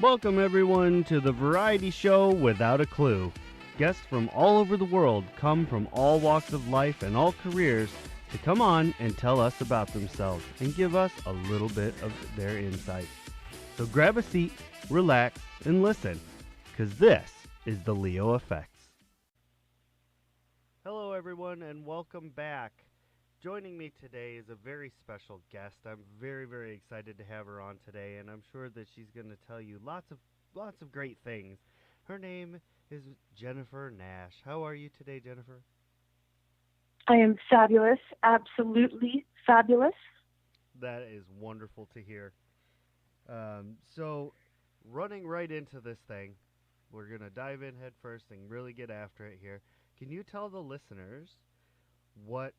Welcome, everyone, to the variety show Without a Clue. Guests from all over the world come from all walks of life and all careers to come on and tell us about themselves and give us a little bit of their insight. So grab a seat, relax, and listen, because this is the Leo Effects. Hello, everyone, and welcome back. Joining me today is a very special guest. I'm very, very excited to have her on today, and I'm sure that she's going to tell you lots of great things. Her name is Jennifer Nash. How are you today, Jennifer? I am fabulous, absolutely fabulous. That is wonderful to hear. So, running right into this thing, we're going to dive in head first and really get after it here. Can you tell the listeners what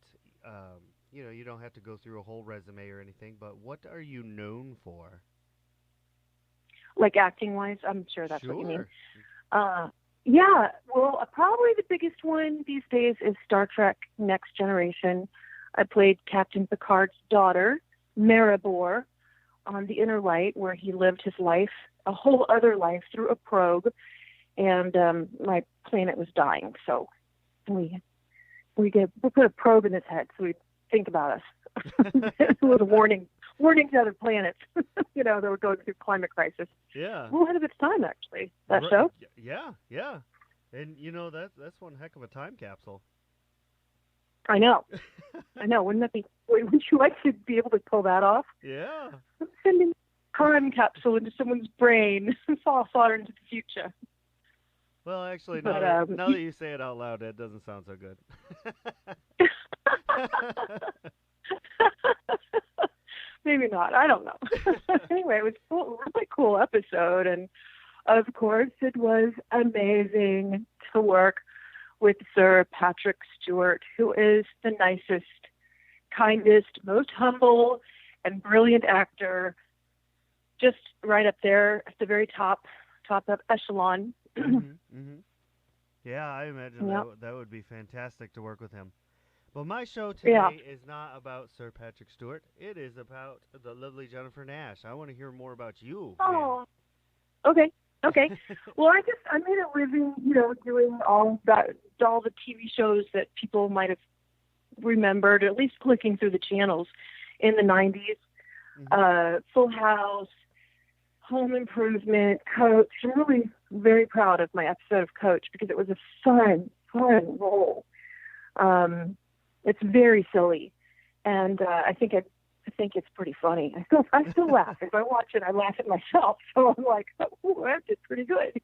you don't have to go through a whole resume or anything, but what are you known for? Like acting wise, I'm sure that's what you mean. Sure. Yeah, well, probably the biggest one these days is Star Trek Next Generation. I played Captain Picard's daughter, Maribor, on The Inner Light, where he lived his life, a whole other life, through a probe, and my planet was dying, so we put a probe in his head so he'd think about us. With a warning to other planets, that were going through climate crisis. Yeah. Well, ahead of its time, actually, that show. Yeah. And, that's one heck of a time capsule. I know. Wouldn't you like to be able to pull that off? Yeah. Sending a time capsule into someone's brain far, far into the future. Well, actually, now that you say it out loud, that doesn't sound so good. Maybe not. I don't know. Anyway, it was a really cool episode, and of course, it was amazing to work with Sir Patrick Stewart, who is the nicest, kindest, most humble, and brilliant actor. Just right up there at the very top of echelon. Mm-hmm. Yeah, I imagine that would be fantastic to work with him. But my show today is not about Sir Patrick Stewart. It is about the lovely Jennifer Nash. I want to hear more about you. Oh, okay. Well, I made a living, doing all the TV shows that people might have remembered, or at least clicking through the channels in the 90s. Mm-hmm. Full House, Home Improvement, Coach. I'm really very proud of my episode of Coach because it was a fun role. It's very silly, and I think it's pretty funny. I still laugh. If I watch it, I laugh at myself. So I'm like, oh, that did pretty good,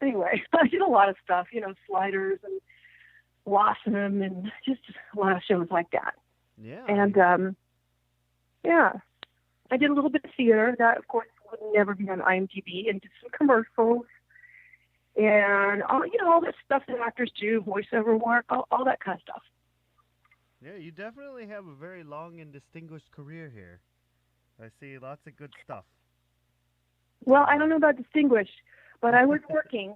Anyway, I did a lot of stuff, Sliders and Blossom, and just a lot of shows like that. Yeah. And I did a little bit of theater. That, of course, would never be on IMDb, and did some commercials. And all that stuff that actors do, voiceover work, all that kind of stuff. Yeah, you definitely have a very long and distinguished career here. I see lots of good stuff. Well, I don't know about distinguished, but I was working.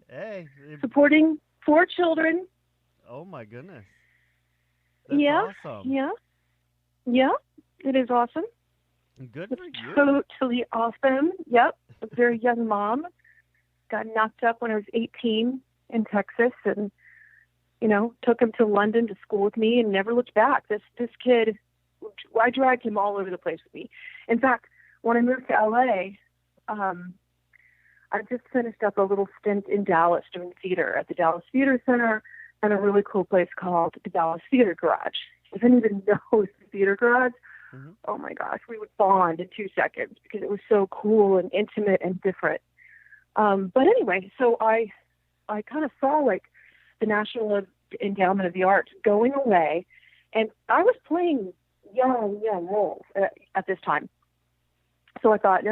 Hey. Supporting 4 children. Oh, my goodness. That's awesome. Yeah, it is awesome. Good for you. Totally awesome. Yep, a very young mom. Got knocked up when I was 18 in Texas, and took him to London to school with me and never looked back. This kid, I dragged him all over the place with me. In fact, when I moved to LA, I just finished up a little stint in Dallas doing theater at the Dallas Theater Center and a really cool place called the Dallas Theater Garage. If anyone knows the Theater Garage, mm-hmm. Oh my gosh, we would bond in 2 seconds because it was so cool and intimate and different. But anyway, so I kind of saw like the National Endowment of the Arts going away, and I was playing young roles at this time. So I thought,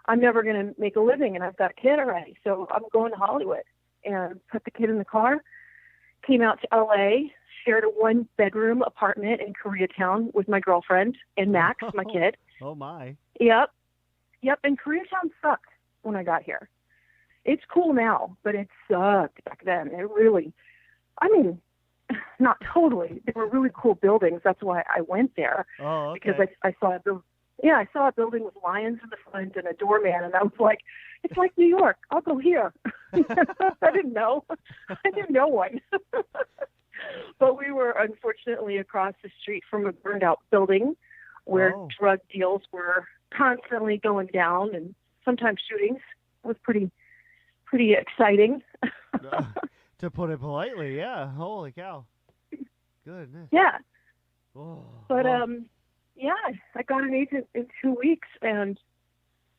I'm never going to make a living, and I've got a kid already, so I'm going to Hollywood. And put the kid in the car, came out to LA, shared a 1-bedroom apartment in Koreatown with my girlfriend and Max, my kid. Oh my. Yep, and Koreatown sucked when I got here. It's cool now, but it sucked back then. It really, not totally. They were really cool buildings. That's why I went there. Oh, okay. Because I saw Yeah, I saw a building with lions in the front and a doorman, and I was like, it's like New York. I'll go here. I didn't know. I knew no one. But we were unfortunately across the street from a burned out building where drug deals were constantly going down and sometimes shootings. It was pretty exciting. To put it politely, yeah. Holy cow. Goodness. Yeah. Oh, but yeah, I got an agent in 2 weeks, and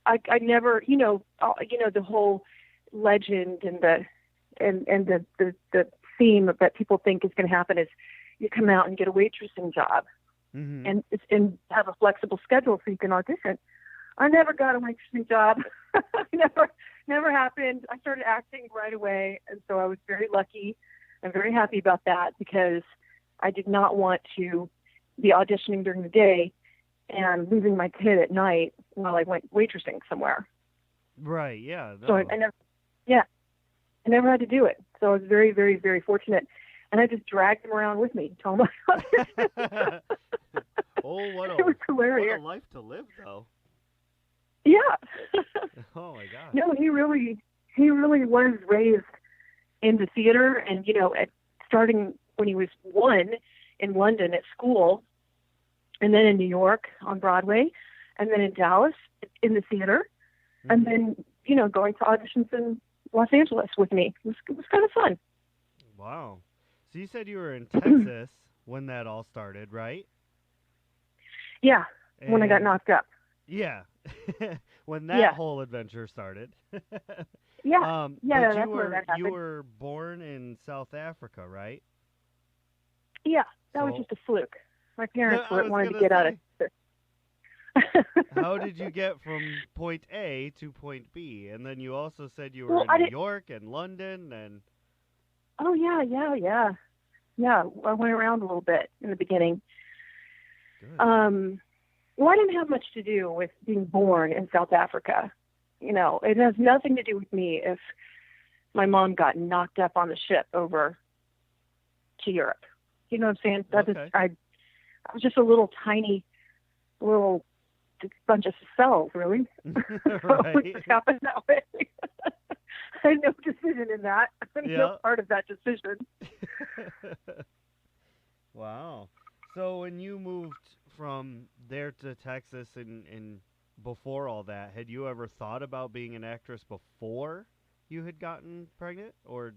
I never, the whole legend and the theme that people think is going to happen is you come out and get a waitressing job, and have a flexible schedule so you can audition. I never got a waitressing job. Never happened. I started acting right away, and so I was very lucky and very happy about that, because I did not want to be auditioning during the day and leaving my kid at night while I went waitressing somewhere. Right, yeah. No. So I never had to do it. So I was very, very, very fortunate. And I just dragged him around with me, told him I what it was hilarious. What a life to live, though. Yeah. Oh my gosh. No, he really was raised in the theater, and starting when he was 1 in London at school, and then in New York on Broadway, and then in Dallas in the theater, and then going to auditions in Los Angeles with me. It was kind of fun. Wow. So you said you were in Texas when that all started, right? Yeah, when I got knocked up. Yeah. When that whole adventure started. Yeah. Yeah, but that's where that happened. You were born in South Africa, right? Yeah, that was just a fluke. My parents wanted to get out of it. How did you get from point A to point B? And then you also said you were in New York and London and... Oh, yeah. Yeah, I went around a little bit in the beginning. Good. Well, I didn't have much to do with being born in South Africa. It has nothing to do with me if my mom got knocked up on the ship over to Europe. You know what I'm saying? I was just a little tiny bunch of cells, really. Right. It just happened that way. I had no decision in that. I had no part of that decision. Wow. So when you moved from there to Texas and before all that, had you ever thought about being an actress before you had gotten pregnant? Or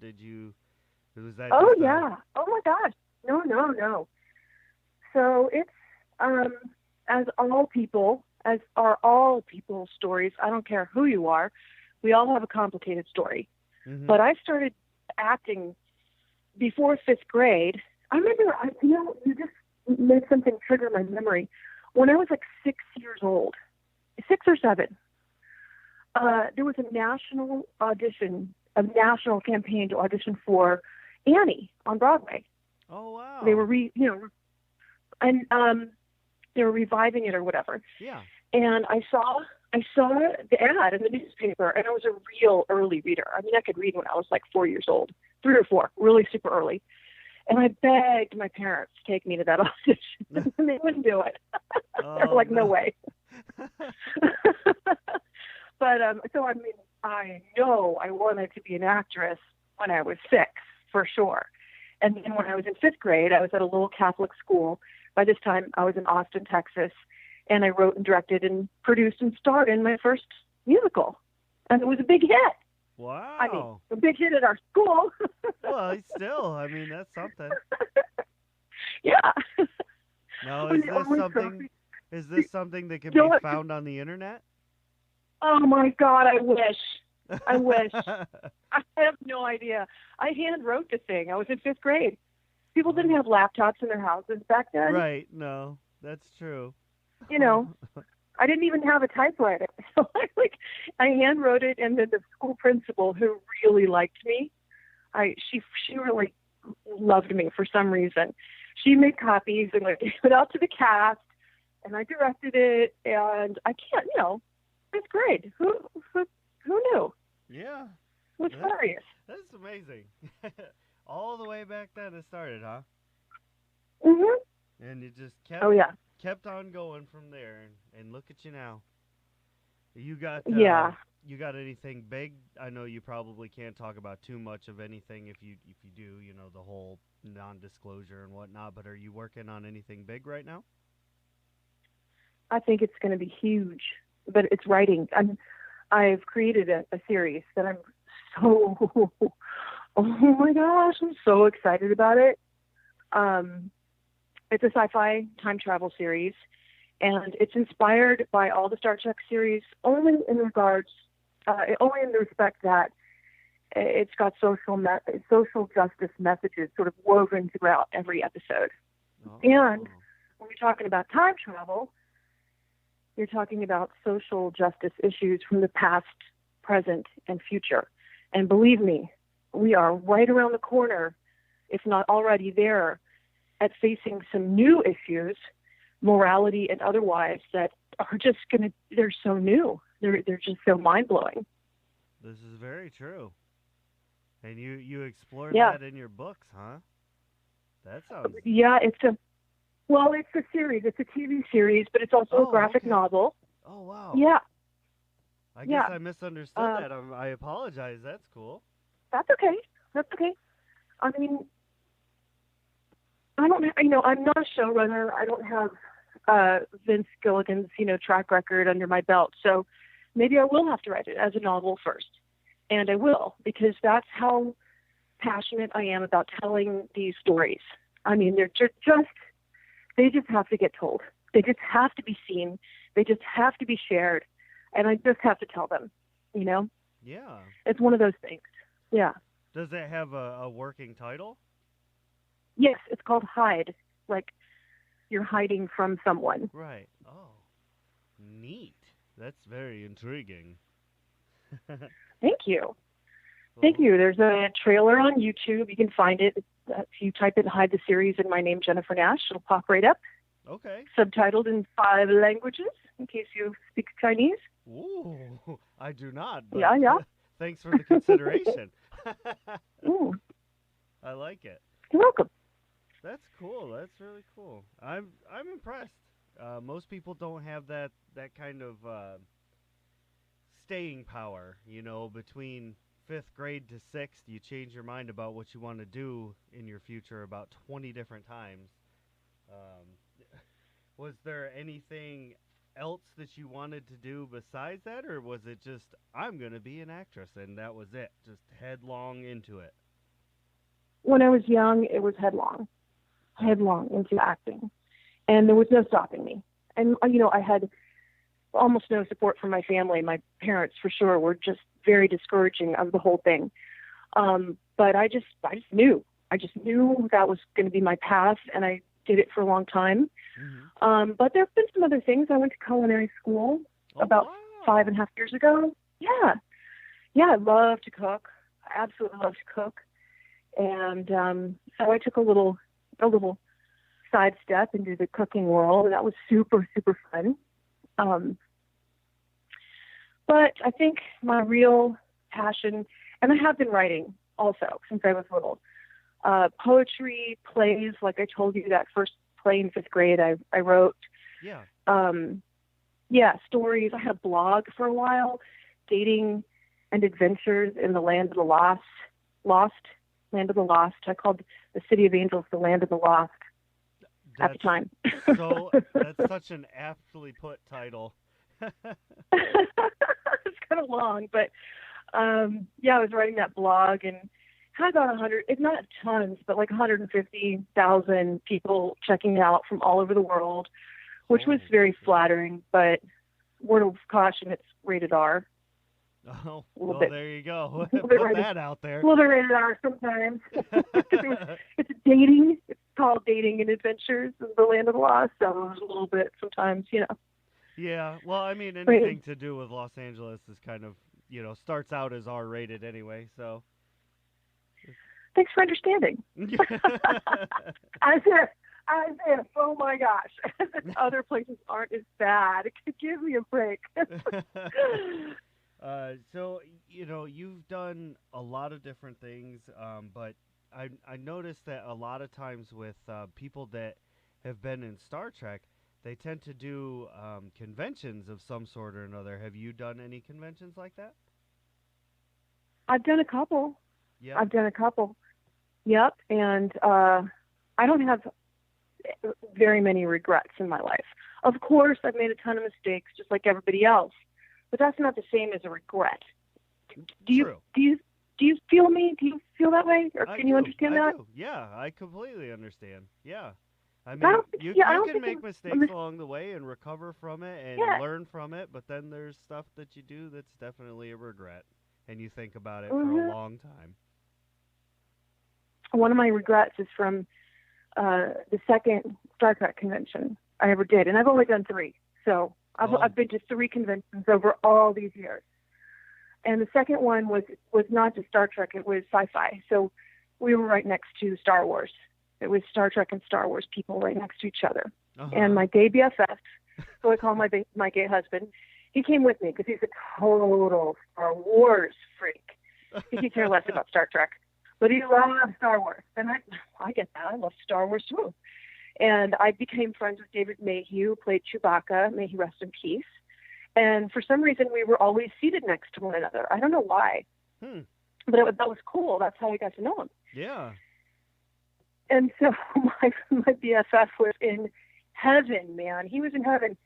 was that Oh, yeah. Oh, my gosh. No. So it's, as are all people's stories, I don't care who you are, we all have a complicated story. Mm-hmm. But I started acting before 5th grade. I remember, you just made something trigger my memory. When I was like 6 years old, 6 or 7, there was a national campaign to audition for Annie on Broadway. Oh, wow. They were they were reviving it or whatever. Yeah. And I saw the ad in the newspaper, and I was a real early reader. I mean, I could read when I was like 4 years old, 3 or 4, really super early. And I begged my parents to take me to that audition, and they wouldn't do it. They were like, no way. But so I mean, I know I wanted to be an actress when I was 6, for sure. And then when I was in 5th grade, I was at a little Catholic school. By this time, I was in Austin, Texas, and I wrote and directed and produced and starred in my first musical. And it was a big hit. Wow. I mean, a big hit at our school. Well, still, I mean, that's something. Yeah. Now, is this something that can be found on the internet? Oh, my God, I wish. I wish. I have no idea. I hand wrote the thing. I was in 5th grade. People didn't have laptops in their houses back then. Right. No, that's true. I didn't even have a typewriter. So I hand wrote it, and then the school principal, who really liked me, she really loved me for some reason. She made copies and gave it out to the cast, and I directed it, and I can't, 5th grade. Who knew? Yeah. It was hilarious. That's amazing. All the way back then it started, huh? Mm-hmm. And it just kept on going from there, and look at you now. You got Yeah, you got anything big? I know you probably can't talk about too much of anything if you do, the whole non-disclosure and whatnot. But are you working on anything big right now? I think it's going to be huge, but it's writing. I've created a series that I'm so, oh my gosh, I'm so excited about it. Um, it's a sci-fi time travel series, and it's inspired by all the Star Trek series, only in the respect that it's got social justice messages sort of woven throughout every episode. Oh, And when you're talking about time travel, you're talking about social justice issues from the past, present, and future. And believe me, we are right around the corner, if not already there, at facing some new issues, morality and otherwise, that are just they're so new. They're just so mind blowing. this is very true. And you explore Yeah. that in your books, huh? That sounds. Yeah, it's a series. It's a TV series, but it's also a Oh, graphic okay. novel. Oh, wow. Yeah, I guess yeah. I misunderstood Um, that. I apologize. That's cool. that's okay. That's okay. I mean, I don't, I'm not a showrunner. I don't have Vince Gilligan's, track record under my belt. So maybe I will have to write it as a novel first. And I will, because that's how passionate I am about telling these stories. I mean, they just have to get told. They just have to be seen. They just have to be shared. And I just have to tell them, you know? Yeah. It's one of those things. Yeah. Does it have a working title? Yes, it's called Hide. Like you're hiding from someone. Right. Oh, neat. That's very intriguing. Thank you. Thank Well, you. There's a trailer on YouTube. You can find it. If you type in Hide the Series and my name, Jennifer Nash, it'll pop right up. okay. Subtitled in 5 languages, in case you speak Chinese. Ooh, I do not, but Yeah, yeah. thanks for the consideration. Ooh, I like it. you're welcome. That's cool. That's really cool. I'm impressed. Most people don't have that kind of staying power. Between fifth grade to sixth, you change your mind about what you want to do in your future about 20 different times. Um, was there anything else that you wanted to do besides that, or was it just I'm gonna be an actress and that was it, just headlong into it? When I was young, it was headlong into acting. And there was no stopping me. And, I had almost no support from my family. My parents, for sure, were just very discouraging of the whole thing. But I just knew. I just knew that was going to be my path, and I did it for a long time. But there have been some other things. I went to culinary school Oh about wow! 5.5 years ago. Yeah. Yeah, I love to cook. I absolutely love to cook. And so I took a little sidestep into the cooking world, and that was super, super fun. Um, but I think my real passion, and I have been writing also since I was little, poetry, plays, like I told you, that first play in fifth grade I wrote. Yeah. Yeah, stories. I had a blog for a while, dating and adventures in the land of the lost, land of the lost. I called the City of Angels the land of the lost at the That's time. that's such an aptly put title. It's kind of long, but yeah, I was writing that blog and had about 100, if not tons, but like 150,000 people checking it out from all over the world, which was Holy very shit. flattering. But word of caution, it's rated R. Oh, A little well, bit. there you go. A little bit Put rated, that out there. a little bit rated R sometimes. It's dating. It's called Dating and Adventures in the Land of the Lost. So it was a little bit sometimes, Yeah, well, I mean, rated. anything to do with Los Angeles is kind of, starts out as R rated anyway, so. Thanks for understanding. As if, oh my gosh, other places aren't as bad. Give me a break. So, you've done a lot of different things, but I noticed that a lot of times with people that have been in Star Trek, they tend to do conventions of some sort or another. Have you done any conventions like that? I've done a couple. Yep. I've done a couple. Yep. And I don't have very many regrets in my life. Of course, I've made a ton of mistakes, just like everybody else, but that's not the same as a regret. Do you True. do you feel me? Do you feel that way, or I can you do. understand I that? do. Yeah, I completely understand. Yeah. I I mean, don't think. you Yeah, I you don't can think make I'm mistakes along the way and recover from it and yeah. learn from it, but then there's stuff that you do that's definitely a regret, and you think about it for a hmm long time. One of my regrets is from the second Star Trek convention I ever did, and I've only done three. So Oh, I've been to three conventions over all these years. And the second one was not just Star Trek; it was sci-fi. So we were right next to Star Wars. It was Star Trek and Star Wars people right next to each other. And uh-huh. my gay BFF, so I call my gay husband, he came with me because he's a total Star Wars freak. He could care less about Star Trek, but he loves Star Wars, and I get that. I love Star Wars too. And I became friends with David Mayhew, who played Chewbacca. May he rest in peace. And for some reason, we were always seated next to one another. I don't know why, Hmm. but that was cool. That's how I got to know him. Yeah. And so my BFF was in heaven, man. He was in heaven.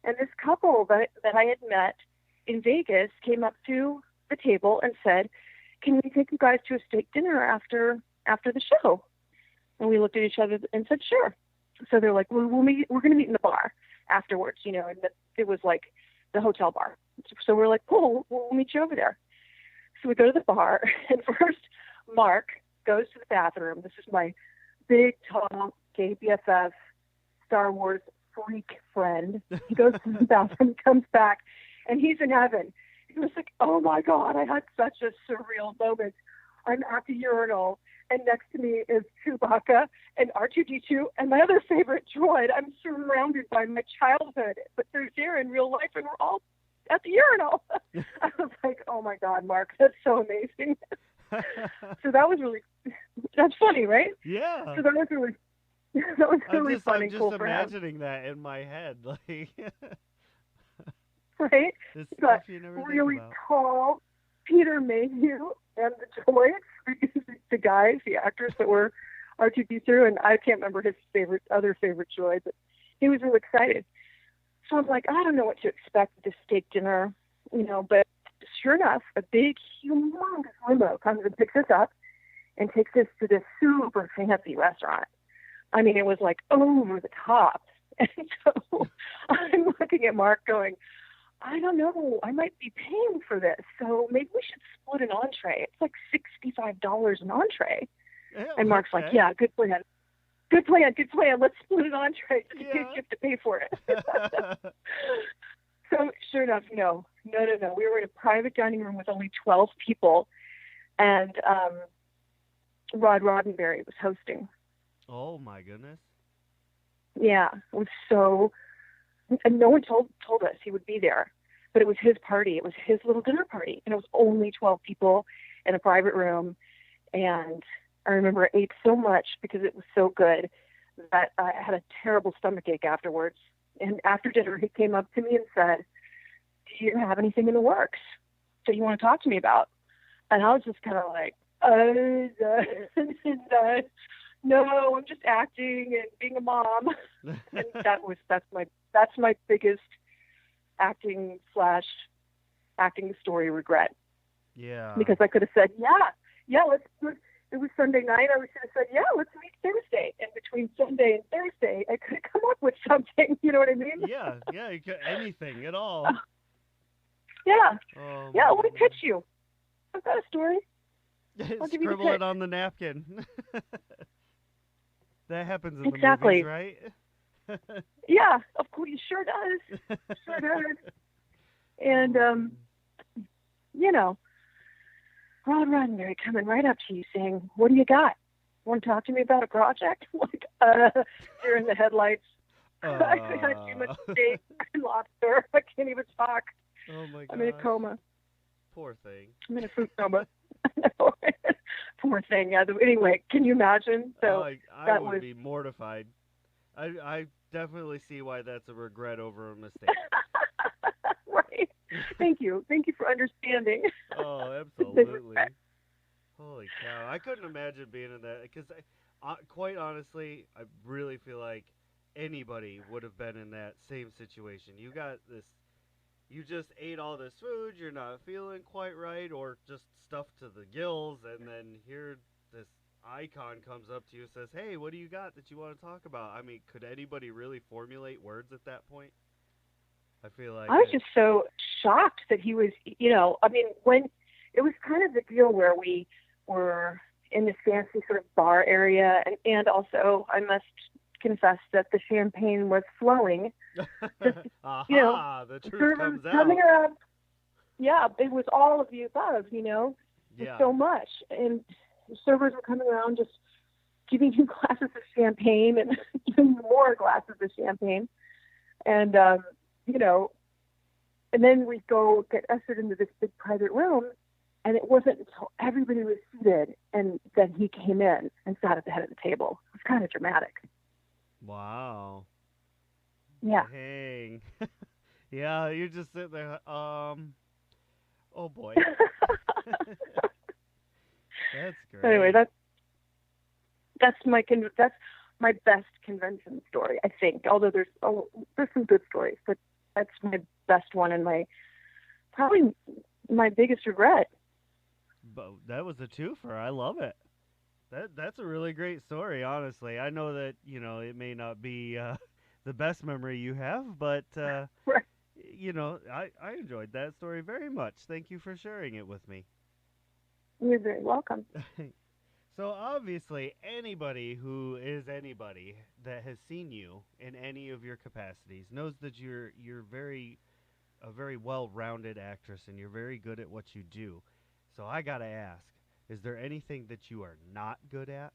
And this couple that I had met in Vegas came up to the table and said, "Can we take you guys to a steak dinner after the show?" And we looked at each other and said, "Sure." So they're like, "We're going to meet in the bar afterwards," you know, and it was like the hotel bar. So we're like, "Cool, we'll meet you over there." So we go to the bar, and first Mark goes to the bathroom. This is my big, tall, gay BFF, Star Wars freak friend. He goes to the bathroom, comes back, and he's in heaven. He was like, "Oh my God, I had such a surreal moment. I'm at the urinal, and next to me is Chewbacca and R2D2 and my other favorite droid. I'm surrounded by my childhood, but they're there in real life, and we're all at the urinal." I was like, "Oh my God, Mark, that's so amazing." So that's funny, right? Yeah. So that was really fun I'm and just cool for him, imagining that in my head, like right? it's You got stuff you never think really about. tall Peter Mayhew and the droids, the guys, the actors that were R2D2, and I can't remember his other favorite droid, but he was really excited. So I'm like, I don't know what to expect at this steak dinner, you know, but sure enough, a big, humongous limo comes and picks us up and takes us to this super fancy restaurant. I mean, it was like over the top. And so I'm looking at Mark going, I don't know, I might be paying for this, so maybe we should split an entree. It's like $65 an entree. Yeah, And Mark's like, okay. yeah, good plan. Good plan, good plan. Let's split an entree just in case Yeah. you have to pay for it. So sure enough, no. We were in a private dining room with only 12 people, and Rod Roddenberry was hosting. Oh my goodness. Yeah, it was so, and no one told us he would be there, but it was his party. It was his little dinner party, and it was only 12 people in a private room. And I remember I ate so much because it was so good that I had a terrible stomachache afterwards. And after dinner, he came up to me and said, "Do you have anything in the works that you want to talk to me about?" And I was just kind of like, no, I'm just acting and being a mom. And that's my biggest acting story regret, Yeah. because I could have said, yeah, it was Sunday night. I should have said, yeah, let's meet Thursday. And between Sunday and Thursday, I could have come up with something. You know what I mean? Yeah, yeah, you could, anything at all. Yeah. Oh Yeah, my let me goodness. pitch you. I've got a story. I'll give you the Scribble it pitch. on the napkin. That happens in the movies, Exactly. right? Yeah, of course, it sure does. Sure does. Oh And, my goodness. you know, Rod Roddenberry coming right up to you saying, "What do you got? Want to talk to me about a project?" Like, you're in the headlights. I had too much Uh, steak and lobster. I can't even talk. oh my I'm in a gosh. coma. Poor thing. I'm in a food coma. Poor thing. Yeah. Anyway, can you imagine? So I that would was, be mortified. I definitely see why that's a regret over a mistake. Right. Thank you for understanding. Oh, The regret. absolutely. Holy cow! I couldn't imagine being in that because, quite honestly, I really feel like anybody would have been in that same situation. You got this. You just ate all this food. You're not feeling quite right, or just stuffed to the gills, and then here this icon comes up to you and says, "Hey, what do you got that you want to talk about?" I mean, could anybody really formulate words at that point? I feel like I was it. just so shocked that he was, I mean, when it was kind of the deal where we were in this fancy sort of bar area, and also I must confess that the champagne was flowing. Just, you know, Aha! The truth servers comes coming out. around. Yeah, it was all of the above, just Yeah. so much. And the servers were coming around just giving you glasses of champagne and even more glasses of champagne. And, you know, and then we go get ushered into this big private room. And it wasn't until everybody was seated and then he came in and sat at the head of the table. It was kind of dramatic. Wow. Yeah. Dang. Yeah, you're just sitting there. Oh boy. That's Anyway, great. that's my best convention story, I think. Although there's some good stories, but that's my best one and my probably my biggest regret. But that was a twofer. I love it. That's a really great story, honestly. I know that, it may not be the best memory you have, but Right. I enjoyed that story very much. Thank you for sharing it with me. You're very welcome. So obviously, anybody who is anybody that has seen you in any of your capacities knows that you're very a very well-rounded actress and you're very good at what you do. So I gotta ask, is there anything that you are not good at?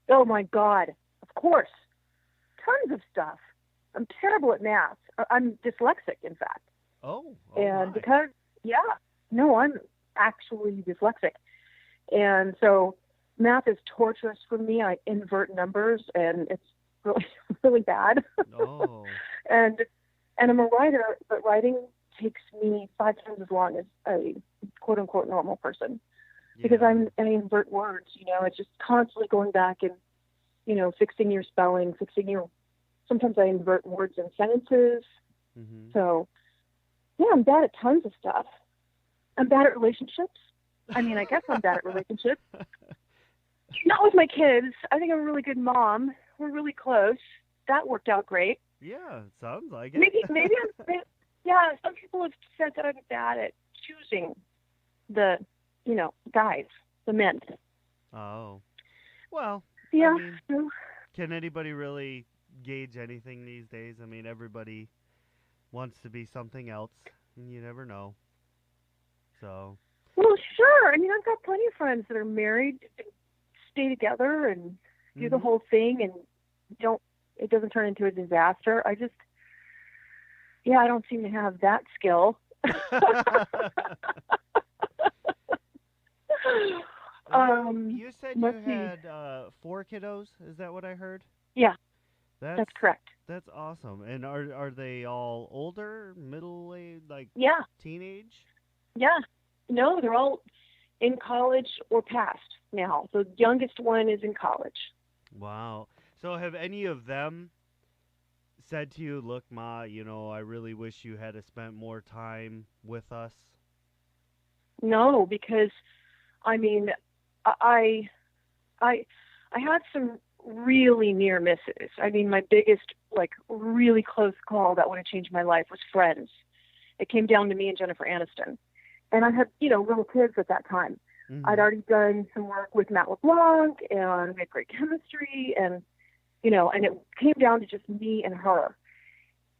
Oh my God. Of course. Tons of stuff. I'm terrible at math. I'm dyslexic, in fact. Oh And my. because, yeah, no, I'm actually dyslexic. And so math is torturous for me. I invert numbers and it's really, really bad. Oh, and and I'm a writer, but writing takes me 5 times as long as a quote unquote normal person because yeah. I invert words. It's just constantly going back and fixing your spelling, fixing your. Sometimes I invert words in sentences. Mhm. So yeah, I'm bad at tons of stuff. I'm bad at relationships. I mean, I guess I'm bad at relationships. Not with my kids. I think I'm a really good mom. We're really close. That worked out great. Yeah, it sounds like it. Maybe yeah, some people have said that I'm bad at choosing the, guys, the men. Oh. Well, I Yeah. mean, No. can anybody really gauge anything these days? I mean, everybody wants to be something else, and you never know. So, Well, sure. I mean, I've got plenty of friends that are married, and stay together, and do the mhm. whole thing, and don't. It doesn't turn into a disaster. Yeah, I don't seem to have that skill. um, You said you let's see. had four kiddos. Is that what I heard? Yeah, That's that's correct. that's awesome. And are they all older, middle age, like Yeah, teenage? yeah. No, they're all in college or past now. The youngest one is in college. Wow. So have any of them said to you, "Look, Ma, I really wish you had spent more time with us"? No, because I mean, I I I had some really near misses. I mean, my biggest like really close call that would have changed my life was Friends. It came down to me and Jennifer Aniston, and I had little kids at that time. I'd Mhm. already done some work with Matt LeBlanc, and we had great chemistry, and and it came down to just me and her.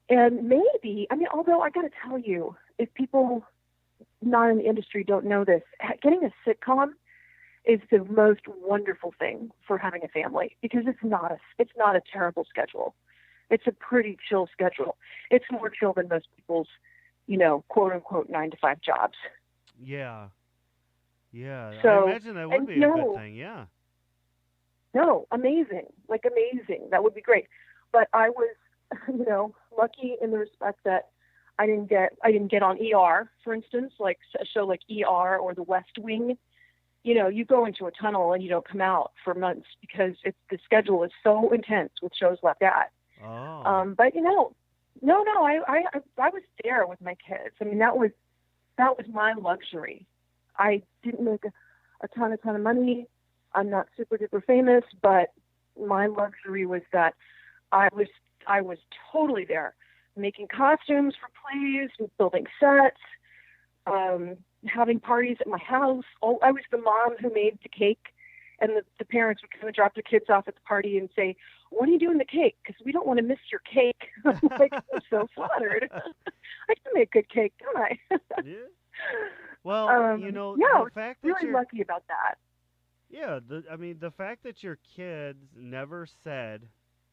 And maybe, I mean, although I got to tell you, if people not in the industry don't know this, getting a sitcom is the most wonderful thing for having a family because it's not a terrible schedule. It's a pretty chill schedule. It's more chill than most people's, quote unquote 9 to 5 jobs. Yeah. Yeah. I So, imagine that would and be a good thing. Yeah. no, amazing, like amazing. That would be great. but I was, lucky in the respect that I didn't get on ER, for instance, like a show like ER or The West Wing. You go into a tunnel and you don't come out for months because the schedule is so intense with shows like that. Oh. But no, I was there with my kids. I mean, that was my luxury. I didn't make a ton of money. I'm not super duper famous, but my luxury was that I was totally there, making costumes for plays, building sets, having parties at my house. Oh, I was the mom who made the cake, and the parents would come and drop their kids off at the party and say, "What are you doing the cake? Because we don't want to miss your cake." I'm like, I'm so flattered. I can make good cake, don't I? Yeah. Well, yeah, the fact that really lucky about that. yeah, the fact that your kids never said,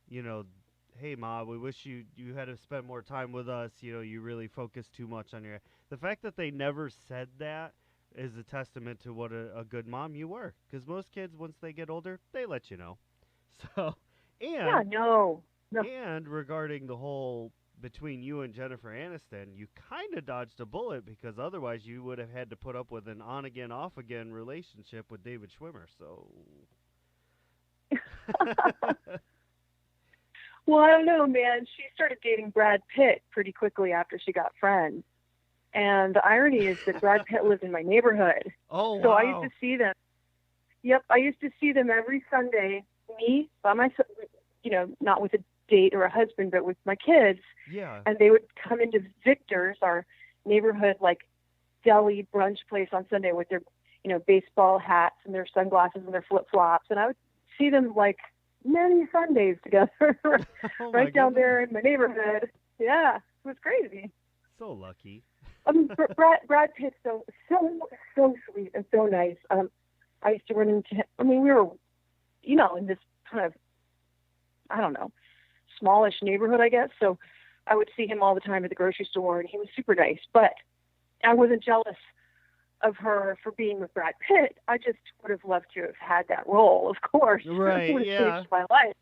hey, Ma, we wish you had to spend more time with us. You really focus too much on your. The fact that they never said that is a testament to what a good mom you were. Because most kids, once they get older, they let you know. So, Yeah, no. and regarding the whole between you and Jennifer Aniston, you kind of dodged a bullet because otherwise you would have had to put up with an on again, off again relationship with David Schwimmer. So. Well, I don't know, man. She started dating Brad Pitt pretty quickly after she got Friends. And the irony is that Brad Pitt lived in my neighborhood. Oh, wow. So I used to see them. Yep, I used to see them every Sunday, me, by myself, not with a date or a husband, but with my kids. Yeah. And they would come into Victor's, our neighborhood, deli brunch place on Sunday with their, baseball hats and their sunglasses and their flip-flops. And I would see them, many Sundays together right down there in my neighborhood. Yeah, it was crazy. So lucky. I mean, Brad Pitt's so sweet and so nice. I used to run into him. I mean, we were, in this kind of, I don't know, smallish neighborhood, I guess. So I would see him all the time at the grocery store, and he was super nice. But I wasn't jealous of her for being with Brad Pitt. I just would have loved to have had that role, of course. Right, it would have yeah. changed my life.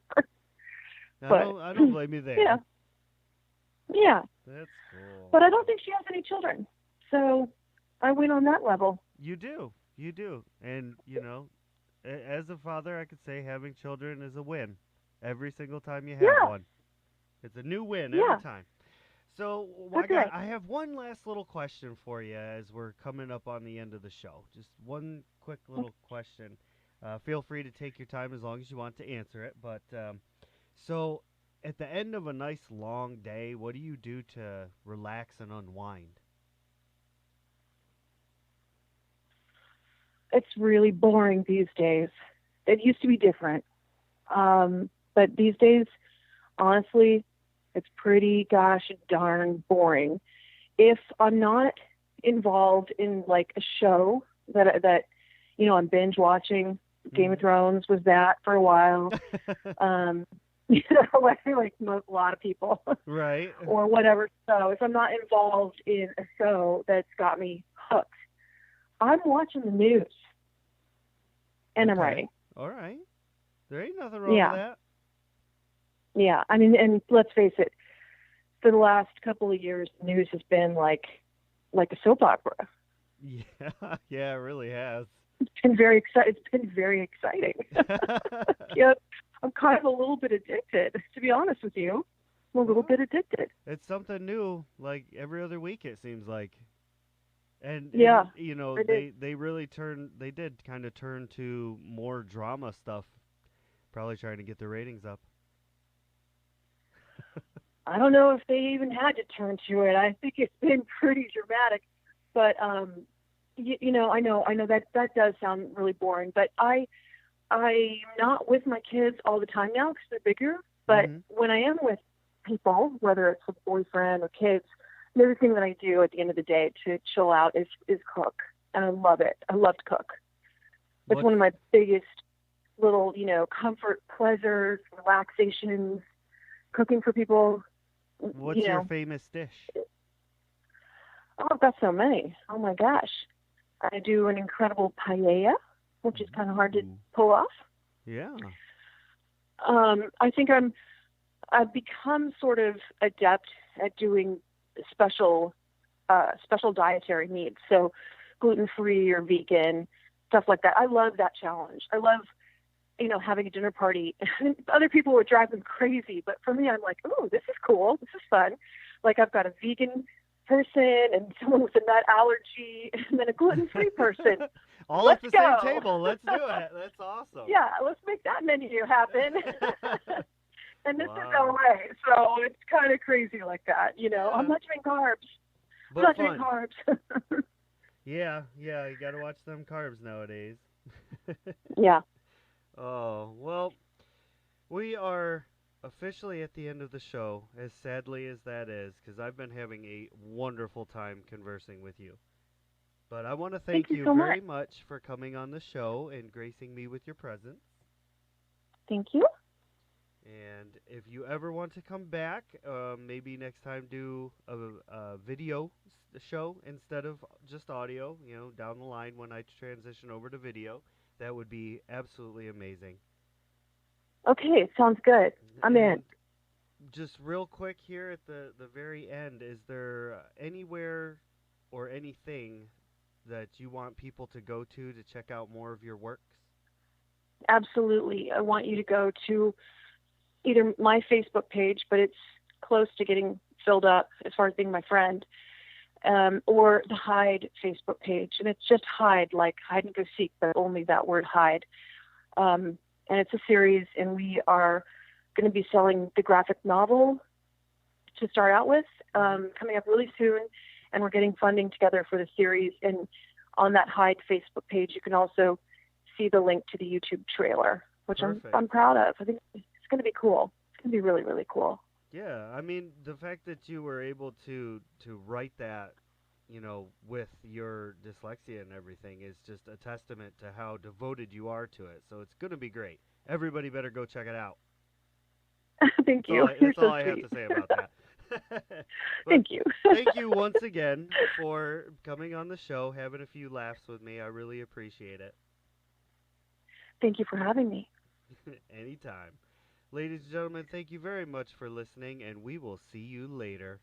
I don't blame you there. Yeah. Yeah. That's cool. But I don't think she has any children. So I win on that level. You do. And, as a father, I could say having children is a win. Every single time you have one. It's a new win every time. So I have one last little question for you as we're coming up on the end of the show. Just one quick little question. Feel free to take your time as long as you want to answer it. But so at the end of a nice long day, what do you do to relax and unwind? It's really boring these days. It used to be different. But these days, honestly, it's pretty gosh darn boring. If I'm not involved in a show that I'm binge watching, Game of Thrones was that for a while. Like a lot of people. Right. Or whatever. So if I'm not involved in a show that's got me hooked, I'm watching the news. And I'm writing. All right. There ain't nothing wrong with that. Yeah. I mean, and let's face it, for the last couple of years, the news has been like a soap opera. Yeah, it really has. It's been very exciting. Yeah, I'm kind of a little bit addicted, to be honest with you. I'm a little bit addicted. It's something new, like every other week it seems like. And they really did kind of turn to more drama stuff, probably trying to get their ratings up. I don't know if they even had to turn to it. I think it's been pretty dramatic, but I know that does sound really boring, but I'm not with my kids all the time now because they're bigger. But when I am with people, whether it's a boyfriend or kids, the other thing that I do at the end of the day to chill out is cook, and I love it. I love to cook. It's one of my biggest little, comfort pleasures, relaxations, cooking for people. What's your famous dish? Oh, I've got so many. Oh my gosh. I do an incredible paella, which is kind of hard to pull off. Yeah. I think I'm I've become sort of adept at doing special dietary needs. So gluten-free or vegan, stuff like that. I love that challenge. I love, having a dinner party. Other people would drive them crazy, but for me, I'm like, oh, this is cool. This is fun. Like, I've got a vegan person and someone with a nut allergy and then a gluten-free person. All Let's at the go. same table. Let's do it. That's awesome. Yeah, let's make that menu happen. And this is Wow. LA, so it's kind of crazy like that. I'm not doing carbs. But I'm not fun. doing carbs. Yeah, you got to watch them carbs nowadays. Yeah. Oh, well, we are officially at the end of the show, as sadly as that is, because I've been having a wonderful time conversing with you. But I want to thank you you so very much for coming on the show and gracing me with your presence. Thank you. And if you ever want to come back, maybe next time do a video show instead of just audio, down the line when I transition over to video, that would be absolutely amazing. Okay, sounds good. I'm in. Just real quick here at the very end, is there anywhere or anything that you want people to go to check out more of your works? Absolutely. I want you to go to either my Facebook page, but it's close to getting filled up as far as being my friend, or the Hide Facebook page. And it's just Hide, like hide and go seek, but only that word Hide. And it's a series, and we are going to be selling the graphic novel to start out with, coming up really soon. And we're getting funding together for the series. And on that Hide Facebook page, you can also see the link to the YouTube trailer, which I'm proud of. I think it's going to be cool. It's going to be really, really cool. Yeah, I mean, the fact that you were able to write that, with your dyslexia and everything is just a testament to how devoted you are to it. So it's going to be great. Everybody better go check it out. Thank you. That's all I have to say about that. Thank you. Thank you once again for coming on the show, having a few laughs with me. I really appreciate it. Thank you for having me. Anytime. Ladies and gentlemen, thank you very much for listening, and we will see you later.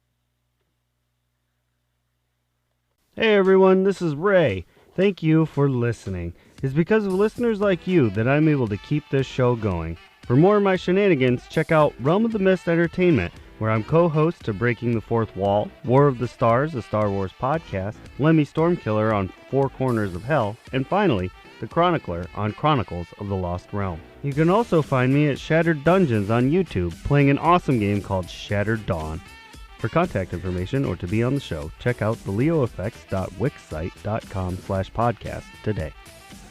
Hey everyone, this is Ray. Thank you for listening. It's because of listeners like you that I'm able to keep this show going. For more of my shenanigans, check out Realm of the Mist Entertainment, where I'm co-host to Breaking the Fourth Wall, War of the Stars, a Star Wars podcast, Lemmy Stormkiller on Four Corners of Hell, and finally, The Chronicler on Chronicles of the Lost Realm. You can also find me at Shattered Dungeons on YouTube, playing an awesome game called Shattered Dawn. For contact information or to be on the show, check out theleoeffects.wixsite.com/podcast today.